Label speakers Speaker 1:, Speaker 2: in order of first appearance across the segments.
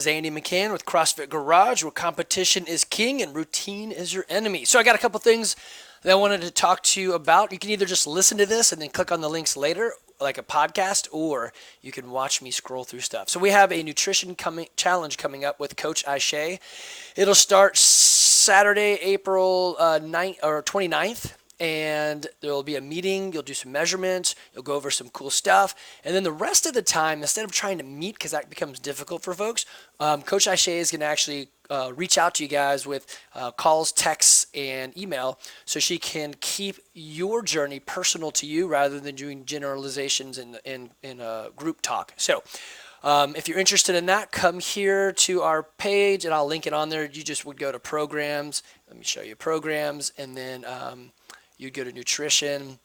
Speaker 1: This is Andy McCann with CrossFit Garage, where competition is king and routine is your enemy. So I got a couple things that I wanted to talk to you about. You can either just listen to this and then click on the links later, like a podcast, or you can watch me scroll through stuff. So we have a nutrition challenge coming up with Coach Aishay. It'll start Saturday, April 9th or 29th. And there will be a meeting, you'll do some measurements, you'll go over some cool stuff, and then the rest of the time, instead of trying to meet, because that becomes difficult for folks, Coach Aishay is going to actually reach out to you guys with calls, texts, and email, so she can keep your journey personal to you rather than doing generalizations in group talk. So if you're interested in that, come here to our page, and I'll link it on there. You just would go to programs. Let me show you programs, and then you'd go to nutrition,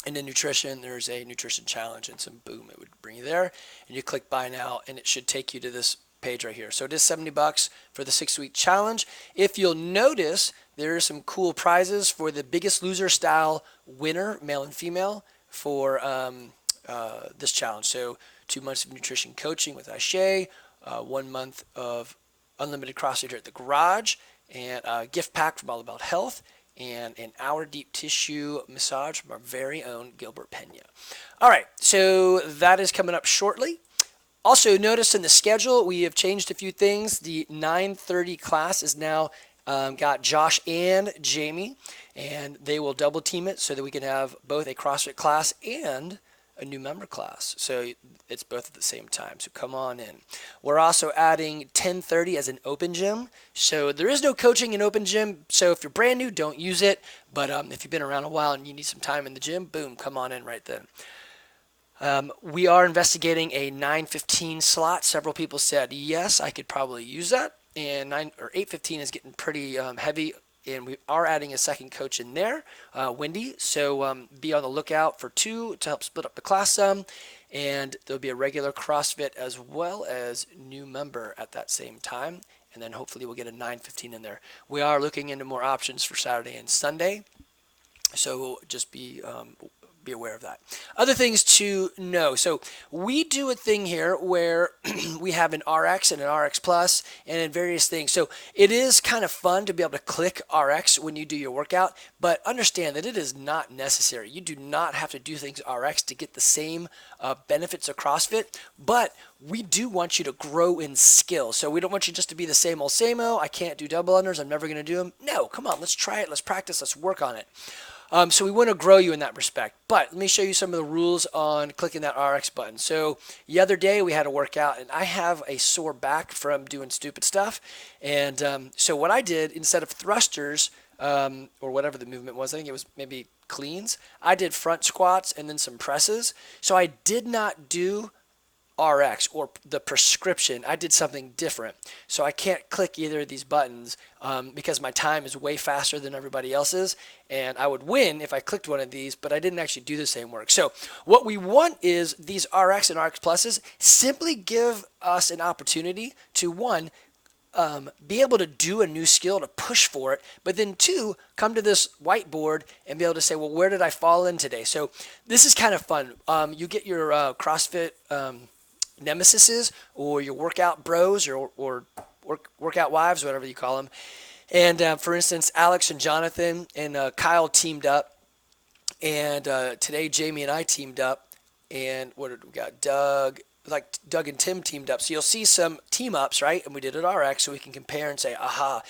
Speaker 1: and in nutrition, there's a nutrition challenge, and some boom, it would bring you there, and you click buy now, and it should take you to this page right here. So it is $70 for the 6-week challenge. If you'll notice, there are some cool prizes for the Biggest Loser style winner, male and female, for this challenge. So 2 months of nutrition coaching with Aishay, 1 month of unlimited CrossFit here at the garage, and a gift pack from All About Health, and an hour deep tissue massage from our very own Gilbert Pena. All right, so that is coming up shortly. Also, notice in the schedule, we have changed a few things. The 9:30 class is now got Josh and Jamie, and they will double team it so that we can have both a CrossFit class and a new member class. So it's both at the same time. So come on in. We're also adding 10:30 as an open gym. So there is no coaching in open gym. So if you're brand new, don't use it. But if you've been around a while and you need some time in the gym, boom, come on in right then. We are investigating a 9:15 slot. Several people said, yes, I could probably use that. And 8:15 is getting pretty heavy. And we are adding a second coach in there, Wendy. So be on the lookout for 2 to help split up the class some. And there'll be a regular CrossFit as well as new member at that same time. And then hopefully we'll get a 9:15 in there. We are looking into more options for Saturday and Sunday. So just be aware of that. Other things to know. So we do a thing here where we have an RX and an RX Plus and various things. So it is kind of fun to be able to click RX when you do your workout, but understand that it is not necessary. You do not have to do things RX to get the same benefits of CrossFit, but we do want you to grow in skill. So we don't want you just to be the same old, I can't do double unders, I'm never going to do them. No, come on, let's try it, let's practice, let's work on it. So we want to grow you in that respect. But let me show you some of the rules on clicking that RX button. So the other day we had a workout, and I have a sore back from doing stupid stuff. And so what I did, instead of thrusters, or whatever the movement was, I think it was maybe cleans, I did front squats and then some presses. So I did not do RX or the prescription. I did something different. So I can't click either of these buttons because my time is way faster than everybody else's, and I would win if I clicked one of these, but I didn't actually do the same work. So what we want is these RX and RX Pluses simply give us an opportunity to, one, be able to do a new skill, to push for it, but then 2, come to this whiteboard and be able to say, well, where did I fall in today? So this is kind of fun. You get your CrossFit nemesises or your workout bros or workout wives, whatever you call them. And for instance, Alex and Jonathan and Kyle teamed up, and today Jamie and I teamed up, and what did we got? Doug and Tim teamed up. So you'll see some team ups, right? And we did it RX, so we can compare and say, aha.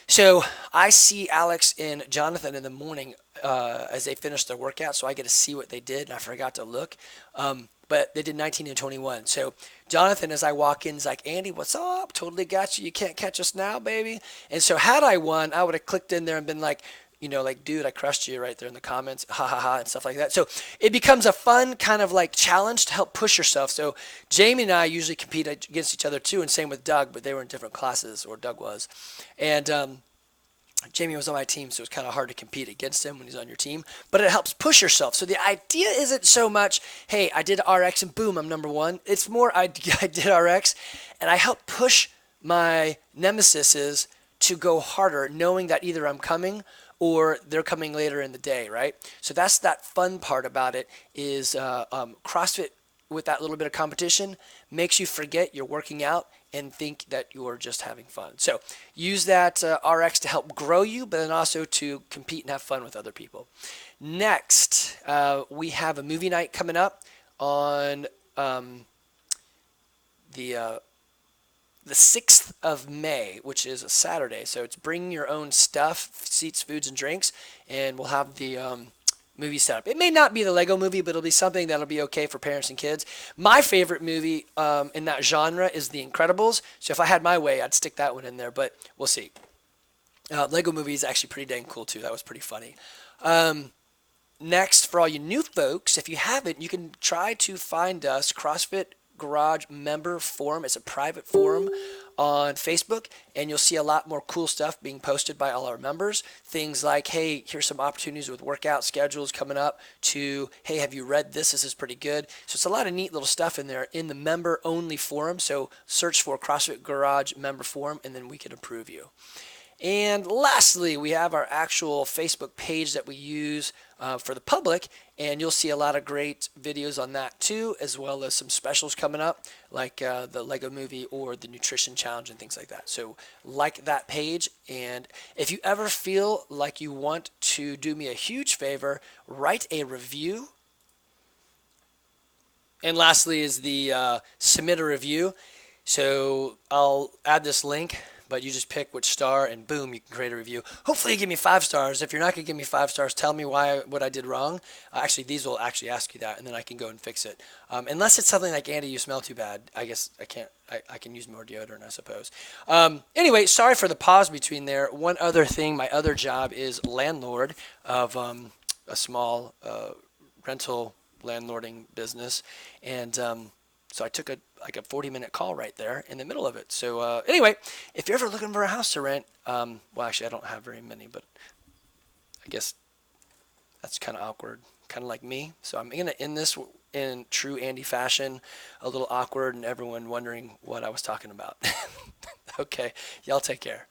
Speaker 1: So I see Alex and Jonathan in the morning as they finish their workout, so I get to see what they did, and I forgot to look. But they did 19 and 21. So Jonathan, as I walk in, is like, Andy, what's up? Totally got you. You can't catch us now, baby. And so had I won, I would have clicked in there and been like, dude, I crushed you right there in the comments, ha ha ha, and stuff like that. So it becomes a fun kind of like challenge to help push yourself. So Jamie and I usually compete against each other too, and same with Doug, but they were in different classes, or Doug was. And Jamie was on my team, so it's kind of hard to compete against him when he's on your team, but it helps push yourself. So the idea isn't so much, hey, I did RX and boom, I'm number 1. It's more, I did RX and I help push my nemesises to go harder, knowing that either I'm coming or they're coming later in the day, right? So that's that fun part about it is CrossFit with that little bit of competition makes you forget you're working out and think that you're just having fun. So use that RX to help grow you, but then also to compete and have fun with other people. Next, we have a movie night coming up on the 6th of May, which is a Saturday. So it's bring your own stuff, seats, foods, and drinks, and we'll have the movie set up. It may not be the Lego movie, but it'll be something that'll be okay for parents and kids. My favorite movie in that genre is The Incredibles. So if I had my way, I'd stick that one in there, but we'll see. Lego movie is actually pretty dang cool too. That was pretty funny. Next, for all you new folks, if you haven't, you can try to find us, CrossFit Garage Member Forum. It's a private forum on Facebook, and you'll see a lot more cool stuff being posted by all our members. Things like, hey, here's some opportunities with workout schedules coming up, to, hey, have you read this? This is pretty good. So it's a lot of neat little stuff in there in the member-only forum. So search for CrossFit Garage Member Forum, and then we can approve you. And lastly, we have our actual Facebook page that we use for the public, and you'll see a lot of great videos on that too, as well as some specials coming up, like the Lego movie or the nutrition challenge and things like that. So like that page, and if you ever feel like you want to do me a huge favor, write a review. And lastly is the submit a review. So I'll add this link, but you just pick which star, and boom, you can create a review. Hopefully you give me 5 stars. If you're not going to give me 5 stars, tell me what I did wrong. Actually, these will actually ask you that, and then I can go and fix it. Unless it's something like, Andy, you smell too bad. I guess I can't. I can use more deodorant, I suppose. Anyway, sorry for the pause between there. One other thing, my other job is landlord of a small rental landlording business, and so I took a 40-minute call right there in the middle of it. So anyway, if you're ever looking for a house to rent, well, actually, I don't have very many, but I guess that's kind of awkward, kind of like me. So I'm going to end this in true Andy fashion, a little awkward, and everyone wondering what I was talking about. Okay, y'all take care.